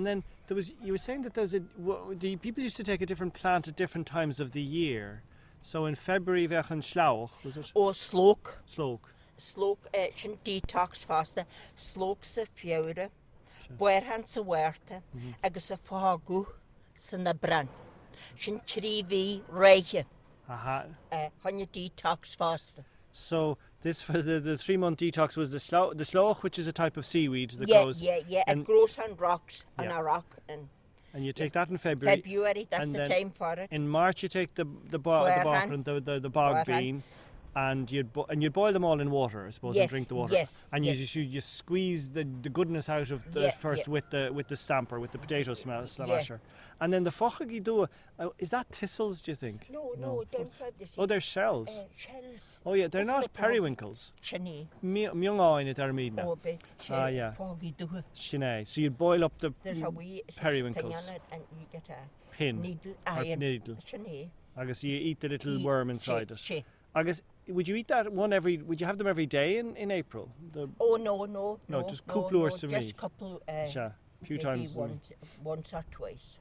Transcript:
And then you were saying that the people used to take a different plant at different times of the year. So in February, vechan sloke, was it? Oh, sloke. Sloke. Sloke, sin detox faster. Sloke sa fiore. Báchrán sa huerta. Agus a fágu sa na bran. Sin trí reiche. Aha. Hanya detox faster. So this for the 3-month detox was the sloke, which is a type of seaweed that grows. Yeah. It grows on rocks, on a rock. And you take that in February. That's the time for it. In March you take the bogbean, the bogbean, and you'd boil them all in water, I suppose, and drink the water. And you squeeze the goodness out of the first with the stamper, with the potato smasher. And then the Faochain, is that thistles, do you think? No, don't try this. Oh, they're shells. Shells. Oh yeah, they're not periwinkles. Shani. Miong in it are mead. Oh, yeah. Faochain. Shine. So you'd boil up the periwinkles. Thing on it and you get a pin. Needle. Shani. I guess you eat the little worm inside it. I guess, would you eat that would you have them every day in April? No. No, just couple hours to me. Just couple, few times. Once or twice.